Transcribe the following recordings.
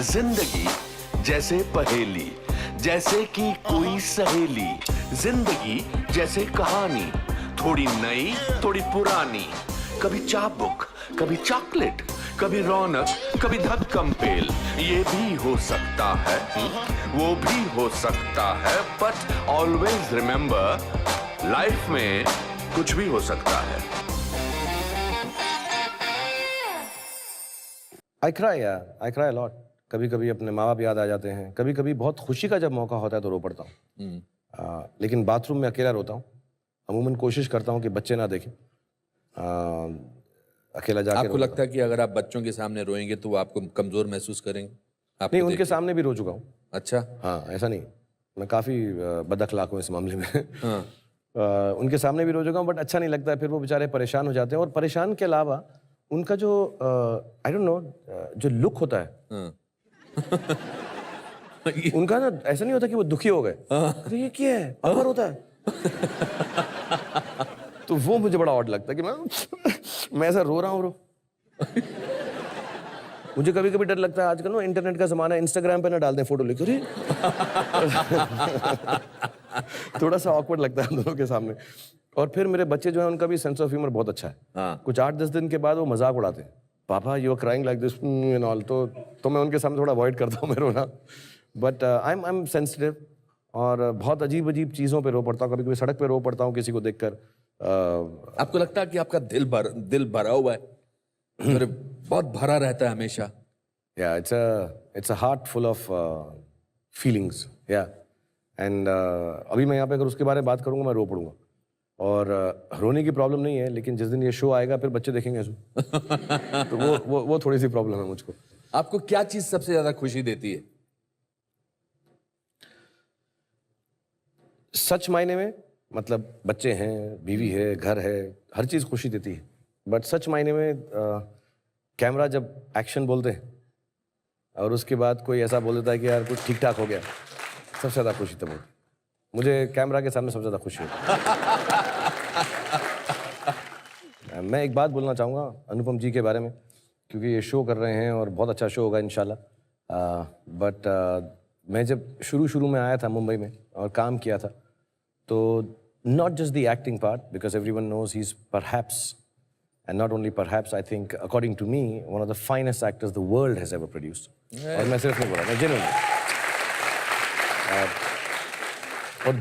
जिंदगी जैसे पहेली, जैसे कि कोई सहेली। जिंदगी जैसे कहानी, थोड़ी नई थोड़ी पुरानी। कभी चाबुक, कभी चॉकलेट, कभी रौनक, कभी धक्कम पेल। ये भी हो सकता है, वो भी हो सकता है, बट ऑलवेज रिमेंबर, लाइफ में कुछ भी हो सकता है। I cry a lot. कभी कभी अपने माँ बाप याद आ जाते हैं, कभी कभी बहुत खुशी का जब मौका होता है तो रो पड़ता हूँ। लेकिन बाथरूम में अकेला रोता हूँ। अमूमन कोशिश करता हूँ कि बच्चे ना देखें। अकेला जाके आपको लगता है कि अगर आप बच्चों के सामने रोएंगे तो वो आपको कमजोर महसूस करेंगे? आपको नहीं, उनके देखिए। सामने भी रो चुका हूँ। अच्छा। हाँ, ऐसा नहीं, मैं काफ़ी बदअखलाक हूँ इस मामले में। हाँ। उनके सामने भी रो चुका हूँ, बट अच्छा नहीं लगता है। फिर वो बेचारे परेशान हो जाते हैं, और परेशान के अलावा उनका जो आई डोंट नो जो लुक होता है, हाँ। उनका ना ऐसा नहीं होता कि वो दुखी हो गए। अरे ये क्या है, अमर होता है। तो वो मुझे बड़ा ऑड लगता है कि मैं ऐसा रो रहा हूँ। मुझे कभी कभी डर लगता है, आजकल ना इंटरनेट का जमाना है, इंस्टाग्राम पे ना डाल दें फोटो लेकर। थोड़ा सा ऑकवर्ड लगता है हम दोनों के सामने। और फिर मेरे बच्चे जो हैं, उनका भी सेंस ऑफ ह्यूमर बहुत अच्छा है। हाँ। कुछ 8-10 दिन के बाद वो मजाक उड़ाते हैं, papa you are crying like this and all. तो मैं उनके सामने थोड़ा अवॉइड करता हूँ मैं रोना। बट आई एम सेंसिटिव, और बहुत अजीब अजीब चीज़ों पे रो पड़ता हूँ। कभी कभी सड़क पे रो पड़ता हूँ किसी को देखकर। आपको लगता है कि आपका दिल भरा हुआ है? मेरे बहुत भरा रहता है हमेशा। या it's a heart full of feelings. या एंड अभी मैं यहाँ पे अगर उसके बारे में बात करूँगा मैं रो पड़ूंगा। और रोने की प्रॉब्लम नहीं है, लेकिन जिस दिन ये शो आएगा फिर बच्चे देखेंगे इसको। तो वो थोड़ी सी प्रॉब्लम है मुझको। आपको क्या चीज सबसे ज्यादा खुशी देती है? सच मायने में, मतलब बच्चे हैं, बीवी है, घर है, हर चीज़ खुशी देती है। बट सच मायने में कैमरा जब एक्शन बोलते हैं और उसके बाद कोई ऐसा बोल देता है कि यार कुछ ठीक ठाक हो गया, सबसे ज़्यादा खुशी तब होती है। मुझे कैमरा के सामने सबसे ज़्यादा खुशी है। मैं एक बात बोलना चाहूँगा अनुपम जी के बारे में, क्योंकि ये शो कर रहे हैं और बहुत अच्छा शो होगा इंशाल्लाह। बट मैं जब शुरू में आया था मुंबई में और काम किया था, तो not just the acting part, because everyone knows he is perhaps, and not only perhaps, I think according to me, one of the finest actors the world has ever produced. और मैं सिर्फ नहीं बोल रहा, मैं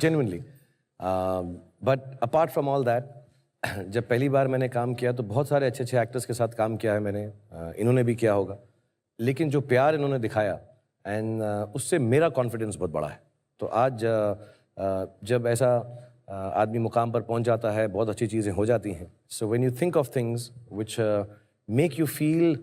genuinely, but apart from all that, जब पहली बार मैंने काम किया तो बहुत सारे अच्छे एक्टर्स के साथ काम किया है मैंने। इन्होंने भी किया होगा, लेकिन जो प्यार इन्होंने दिखाया एंड उससे मेरा कॉन्फिडेंस बहुत बड़ा है। तो आज जब ऐसा आदमी मुकाम पर पहुंच जाता है, बहुत अच्छी चीज़ें हो जाती हैं। So when you think of things which make you feel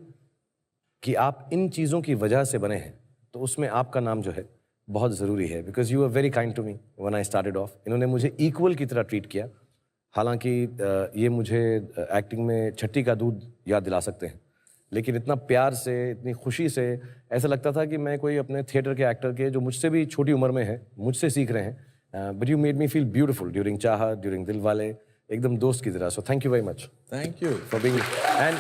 कि आप इन चीज़ों की वजह से बने हैं, तो उसमें आपका नाम जो है बहुत ज़रूरी है। Because you are very kind to me when I started off. इन्होंने मुझे इक्वल की तरह ट्रीट किया। हालांकि ये मुझे एक्टिंग में छट्टी का दूध याद दिला सकते हैं, लेकिन इतना प्यार से, इतनी खुशी से ऐसा लगता था कि मैं कोई अपने थिएटर के एक्टर के जो मुझसे भी छोटी उम्र में है, मुझसे सीख रहे हैं। But you made me feel beautiful during चाहत, during दिलवाले, एकदम दोस्त की तरह। So thank you very much. Thank you for being. And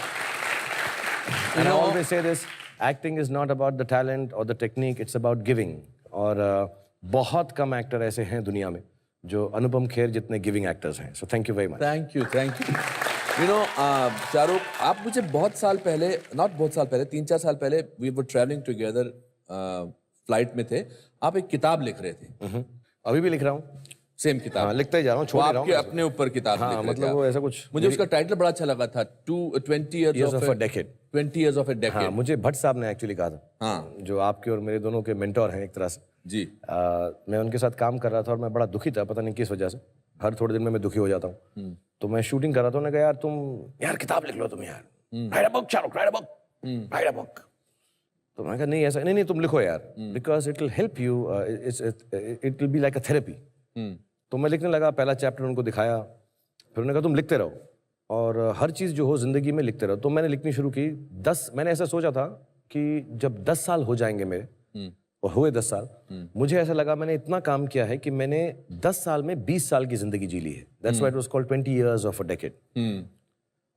I always say this: acting is not about the talent or the technique; it's about giving. और बहुत कम actor ऐसे हैं दुनिया में जो अनुपम खेर जितने गिविंग एक्टर्स हैं। So thank you very much. Thank you. You know Shahrukh, आप मुझे बहुत साल पहले, नॉट बहुत साल पहले, 3-4 साल पहले, we were travelling together, flight में थे, आप एक किताब लिख रहे थे। अभी भी लिख रहा हूँ, सेम किताब। हाँ, लिखता ही जा रहा हूँ, छोड़ नहीं रहा हूँ। आपके अपने ऊपर किताब हाँ, लिख रहे मतलब थे वो आप। ऐसा कुछ। मुझे उसका टाइटल बड़ा अच्छा लगा था, 20 years of a decade। 20 years of a decade। हाँ, मुझे भट्ट साहब ने एक्चुअली कहा था। हाँ। जो आपके और मेरे दोनों के मेंटोर हैं एक तरह से। जी। मैं उनके साथ काम कर रहा था और मैं बड़ा दुखी था, पता नहीं किस वजह से। हर थोड़े दिन में मैं दुखी हो जाता हूँ। तो मैं शूटिंग कर रहा था, उन्होंने कहा यार तुम किताब लिख लो तुम यार, right a book Shahrukh, right a book, right a book. तो मैं कहा नहीं ऐसा नहीं, तुम लिखो यार, because it will help you, it will be like a therapy. तो मैं लिखने लगा, पहला चैप्टर उनको दिखाया, फिर उन्होंने कहा तुम लिखते रहो और हर चीज़ जो हो ज़िंदगी में लिखते रहो। तो मैंने लिखनी शुरू की। मैंने ऐसा सोचा था कि जब 10 साल हो जाएंगे मेरे, और हुए 10 साल, मुझे ऐसा लगा मैंने इतना काम किया है कि मैंने 10 साल में 20 साल की ज़िंदगी जी ली है। That's why it was called 20 years of a decade।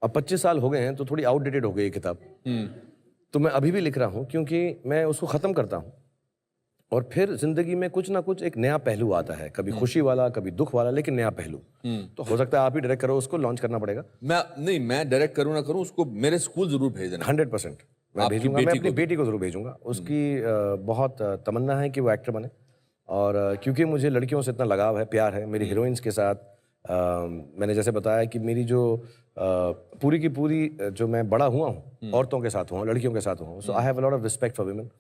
अब 25 साल हो गए हैं तो थोड़ी आउटडेटेड हो गई ये किताब। तो मैं अभी भी लिख रहा हूँ क्योंकि मैं उसको ख़त्म करता हूँ और फिर ज़िंदगी में कुछ ना कुछ एक नया पहलू आता है, कभी खुशी वाला, कभी दुख वाला, लेकिन नया पहलू। तो हो सकता है आप ही डायरेक्ट करो, उसको लॉन्च करना पड़ेगा। मैं डायरेक्ट करूँ ना करूँ, उसको मेरे स्कूल जरूर भेज देना। 100% मैं आपकी भेजूंगा, मैं बेटी अपनी को? बेटी को ज़रूर भेजूंगा। उसकी बहुत तमन्ना है कि वो एक्टर बने और क्योंकि मुझे लड़कियों से इतना लगाव है, प्यार है मेरी हीरोइंस के साथ। मैंने जैसे बताया कि मेरी जो पूरी की पूरी जो मैं बड़ा हुआ हूँ औरतों के साथ हुआ, लड़कियों के साथ हुआ, so I have a lot of respect for women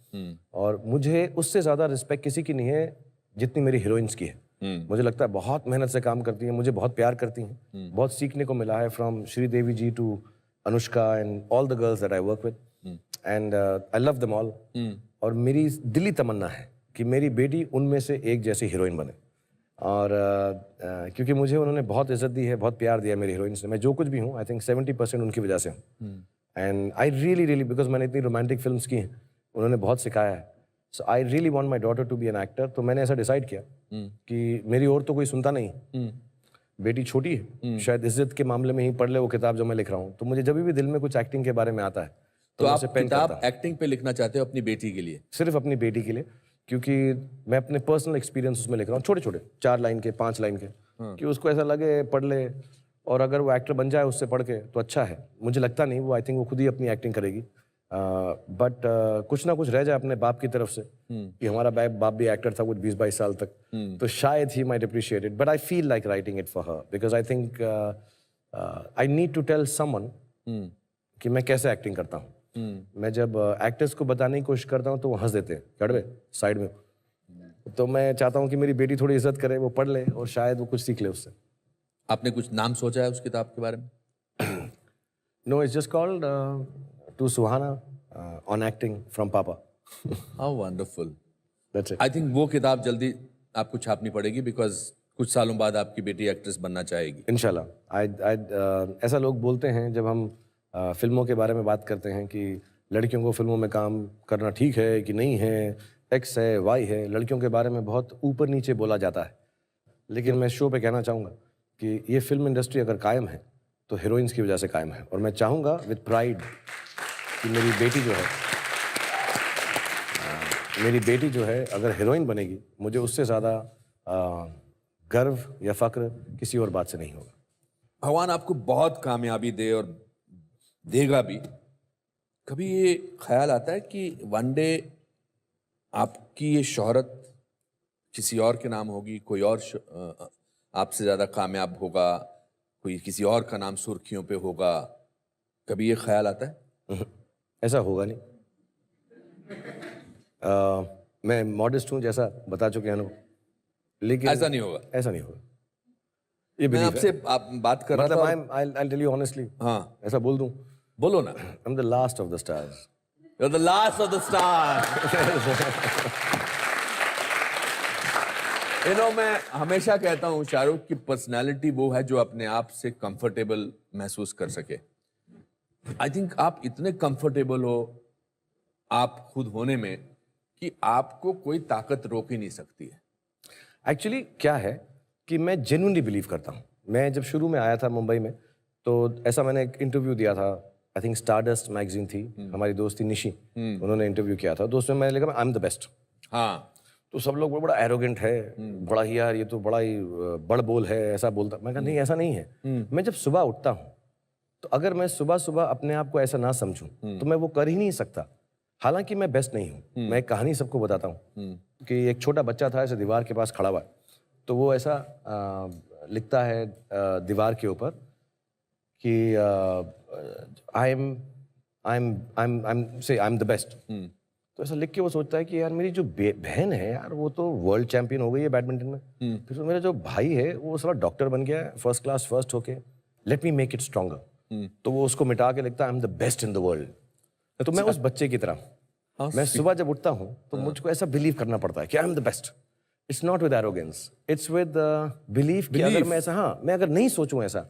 और मुझे उससे ज़्यादा रिस्पेक्ट किसी की नहीं है जितनी मेरी हीरोइंस की है। मुझे लगता है बहुत मेहनत से काम करती हैं, मुझे बहुत प्यार करती हैं, बहुत सीखने को मिला है from Sridevi ji to Anushka and all the girls that I work with and I love them all. और मेरी दिली तमन्ना है कि मेरी बेटी उनमें से एक जैसी हीरोइन बने और क्योंकि मुझे उन्होंने बहुत इज्जत दी है, बहुत प्यार दिया मेरी हीरोइन से। मैं जो कुछ भी हूँ आई थिंक 70% उनकी वजह से हूँ एंड आई रियली बिकॉज मैंने इतनी रोमांटिक फिल्म्स की हैं, उन्होंने बहुत सिखाया है। So I really want my daughter to be an actor. तो मैंने ऐसा डिसाइड किया कि मेरी और तो कोई सुनता नहीं, बेटी छोटी है, शायद इज्जत के मामले में ही पढ़ ले वो किताब जो मैं लिख रहा हूँ। तो मुझे जब भी दिल में कुछ एक्टिंग के बारे में आता है तो मैं आप उसे पेन किताब करता हूँ। एक्टिंग पे लिखना चाहते हो अपनी बेटी के लिए? सिर्फ अपनी बेटी के लिए, क्योंकि मैं अपने पर्सनल एक्सपीरियंस उसमें लिख रहा हूँ, छोटे छोटे 4 लाइन के 5 लाइन के, कि उसको ऐसा लगे पढ़ ले और अगर वो एक्टर बन जाए उससे पढ़ के तो अच्छा है। मुझे लगता नहीं, वो आई थिंक वो खुद ही अपनी एक्टिंग करेगी, बट कुछ ना कुछ रह जाए अपने बाप की तरफ से कि हमारा बाप भी एक्टर था कुछ 20-22 साल तक, तो शायद he might appreciate it, but I feel like writing it for her because I think I need to tell someone कि मैं कैसे एक्टिंग करता हूँ। मैं जब एक्टर्स को बताने की कोशिश करता हूँ तो वो हंस देते हैं कड़वे साइड में, तो मैं चाहता हूँ कि मेरी बेटी थोड़ी इज्जत करे, वो पढ़ ले और शायद वो कुछ सीख ले उससे। आपने कुछ नाम सोचा है उस किताब के बारे में? No, it's just called to Suhana on acting from papa. How wonderful. That's it. I think वो किताब जल्दी आपको छापनी पड़ेगी बिकॉज कुछ सालों बाद आपकी बेटी एक्ट्रेस बनना चाहेगी। इंशाल्लाह। ऐसा लोग बोलते हैं जब हम फिल्मों के बारे में बात करते हैं कि लड़कियों को फिल्मों में काम करना ठीक है कि नहीं है, एक्स है वाई है, लड़कियों के बारे में बहुत ऊपर नीचे बोला जाता है। लेकिन मैं शो पे कहना चाहूँगा कि ये फिल्म इंडस्ट्री अगर कायम है तो हीरोइंस की वजह से कायम है और मैं चाहूँगा विद प्राइड कि मेरी बेटी जो है अगर हीरोइन बनेगी, मुझे उससे ज़्यादा गर्व या फ़ख्र किसी और बात से नहीं होगा। भगवान आपको बहुत कामयाबी दे और देगा भी। कभी ये ख्याल आता है कि वन डे आपकी ये शोहरत किसी और के नाम होगी, कोई और आपसे ज़्यादा कामयाब होगा, कोई किसी और का नाम सुर्खियों पे होगा? कभी ये ख्याल आता है? ऐसा होगा नहीं। मैं मॉडेस्ट हूँ जैसा बता चुके हैं अनुभव, लेकिन ऐसा नहीं होगा। ऐसा नहीं होगा, ये मैं belief आपसे है। आप बात कर रहा मतलब था। I'll tell you honestly, हाँ, ऐसा बोल दूं, बोलो ना। I'm the last of the stars. You're the last of the stars. मैं हमेशा कहता हूँ शाहरुख की पर्सनालिटी वो है जो अपने आप से कंफर्टेबल महसूस कर सके। आई थिंक आप इतने कंफर्टेबल हो आप खुद होने में कि आपको कोई ताकत रोक ही नहीं सकती है। एक्चुअली क्या है कि मैं जेन्युइनली बिलीव करता हूँ। मैं जब शुरू में आया था मुंबई में तो ऐसा मैंने एक इंटरव्यू दिया था, आई थिंक स्टारडस्ट मैगजीन थी, हमारी दोस्त थी निशी, उन्होंने इंटरव्यू किया था। दोस्त में मैंने लिखा आई एम द बेस्ट। हाँ, तो सब लोग बड़ा एरोगेंट है, बड़ा ही यार ये तो बड़ा ही बड़ बोल है, ऐसा बोलता। मैं कहा नहीं ऐसा नहीं है। मैं जब सुबह उठता हूँ तो अगर मैं सुबह सुबह अपने आप को ऐसा ना समझूं तो मैं वो कर ही नहीं सकता। हालांकि मैं बेस्ट नहीं हूँ। मैं एक कहानी सबको बताता हूँ कि एक छोटा बच्चा था ऐसे दीवार के पास खड़ा हुआ, तो वो ऐसा लिखता है दीवार के ऊपर कि आई एम द बेस्ट। तो ऐसा लिख के वो सोचता है कि यार मेरी जो बहन है यार वो तो वर्ल्ड चैंपियन हो गई है बैडमिंटन में, फिर तो मेरा जो भाई है वो साला डॉक्टर बन गया है फर्स्ट क्लास फर्स्ट होके, let me make it stronger. तो वो उसको मिटा के लिखता है I am the best in the world. तो मैं उस बच्चे की तरह मैं सुबह जब उठता हूँ तो मुझको ऐसा बिलीव करना पड़ता है कि I am the best. It's not with arrogance, it's with belief कि अगर मैं ऐसा मैं अगर नहीं सोचूं ऐसा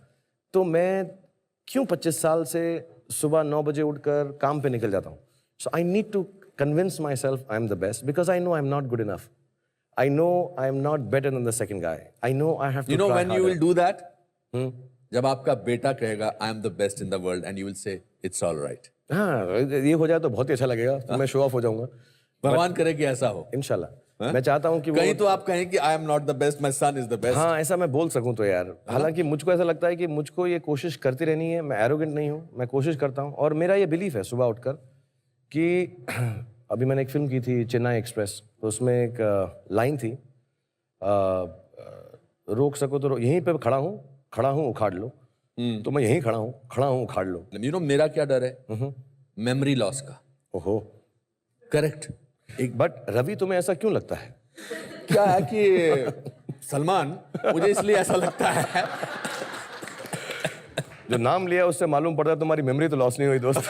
तो मैं क्यों 25 साल से सुबह 9 बजे उठकर काम पे निकल जाता हूँ। So I need to convince myself I'm the best because I know I'm not good enough. I know I'm not better than the second guy. I know I have to you know try when harder. you will do that? जब आपका बेटा कहेगा I am the best in the world and you will say it's all right. हाँ, ये हो जाए तो बहुत ही अच्छा लगेगा, तो मैं शो ऑफ हो जाऊंगा भगवान करे कि ऐसा हो। इंशाल्लाह। मैं चाहता हूँ कि वो कहीं तो आप कहें कि I am not the best, my son is the best. हाँ, ऐसा मैं बोल सकूं तो यार। हालांकि मुझको ऐसा लगता है कि मुझको ये कोशिश करती रहनी है, मैं एरोगेंट नहीं हूँ, मैं कोशिश करता हूँ। और मेरा ये बिलीफ है सुबह उठकर कि अभी मैंने एक फिल्म की थी चेन्नई एक्सप्रेस, तो उसमें एक लाइन थी, रोक सको तो यहीं पे खड़ा हूँ उखाड़ लो। तो मैं यहीं खड़ा हूँ उखाड़ लो। यू नो मेरा क्या डर है? मेमोरी लॉस का। ओहो, करेक्ट। एक बट रवि, तुम्हें ऐसा क्यों लगता है? क्या है कि सलमान, मुझे इसलिए ऐसा लगता है, जो नाम लिया उससे मालूम पड़ता है तुम्हारी मेमोरी तो लॉस नहीं हुई दोस्त।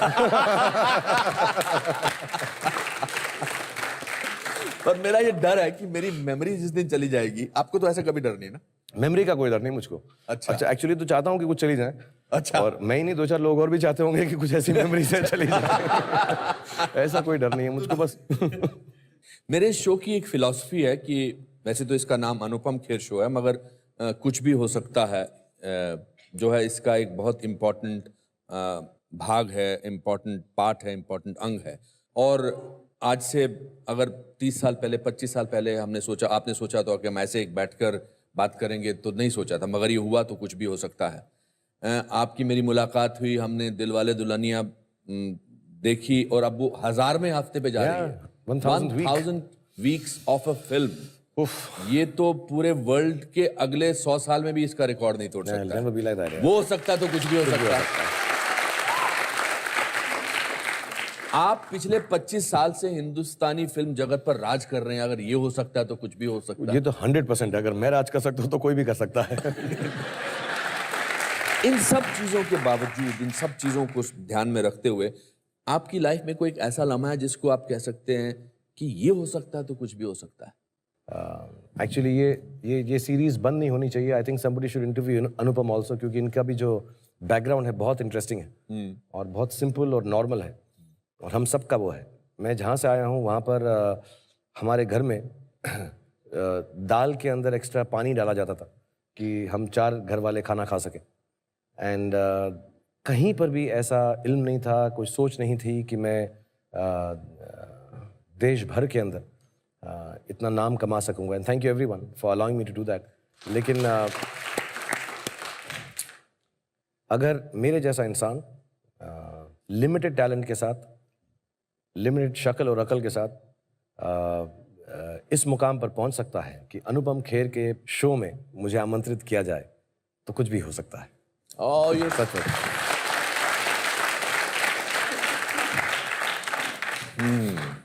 पर मेरा ये डर है कि मेरी मेमोरी जिस दिन चली जाएगी। आपको तो ऐसा कभी डर नहीं ना? मेमोरी का कोई डर नहीं मुझको। अच्छा। एक्चुअली तो चाहता हूँ कि कुछ चली जाए। अच्छा। और मैं ही नहीं, 2-4 लोग और भी चाहते होंगे कि कुछ ऐसी मेमोरी से चली जाए। ऐसा कोई डर नहीं है मुझको, बस। मेरे शो की एक फिलॉसफी है कि वैसे तो इसका नाम अनुपम खेर शो है, मगर कुछ भी हो सकता है जो है इसका एक बहुत इम्पोर्टेंट भाग है, इम्पोर्टेंट पार्ट है, इम्पोर्टेंट अंग है। और आज से अगर 30 साल पहले, 25 साल पहले हमने सोचा, आपने सोचा तो कि हम ऐसे एक बैठकर बात करेंगे, तो नहीं सोचा था, मगर ये हुआ तो कुछ भी हो सकता है। आपकी मेरी मुलाकात हुई, हमने दिलवाले दुल्हनिया देखी, और अब वो 1000वें हफ्ते पे जा रही है। 1000 वीक्स ऑफ अ फिल्म। ये तो पूरे वर्ल्ड के अगले 100 साल में भी इसका रिकॉर्ड नहीं तोड़ सकता। Never be like that, यार। वो हो सकता तो कुछ भी हो सकता है। आप पिछले 25 साल से हिंदुस्तानी फिल्म जगत पर राज कर रहे हैं, अगर ये हो सकता है तो कुछ भी हो सकता है। ये तो 100% है, अगर मैं राज कर सकता हूँ तो कोई भी कर सकता है। इन सब चीजों के बावजूद, इन सब चीजों को ध्यान में रखते हुए, आपकी लाइफ में कोई एक ऐसा लम्हा है जिसको आप कह सकते हैं कि ये हो सकता है तो कुछ भी हो सकता है? एक्चुअली ये सीरीज बंद नहीं होनी चाहिए। I think somebody should interview Anupam also, क्योंकि इनका भी जो बैकग्राउंड है बहुत इंटरेस्टिंग है और बहुत सिंपल और नॉर्मल है, और हम सब का वो है। मैं जहाँ से आया हूँ वहाँ पर हमारे घर में दाल के अंदर एक्स्ट्रा पानी डाला जाता था कि हम 4 घर वाले खाना खा सकें। एंड कहीं पर भी ऐसा इल्म नहीं था, कोई सोच नहीं थी कि मैं देश भर के अंदर इतना नाम कमा सकूंगा। And thank you everyone for allowing me to do that. लेकिन अगर मेरे जैसा इंसान लिमिटेड टैलेंट के साथ, लिमिटेड शक्ल और अकल के साथ इस मुकाम पर पहुंच सकता है कि अनुपम खेर के शो में मुझे आमंत्रित किया जाए, तो कुछ भी हो सकता है। ये सच में।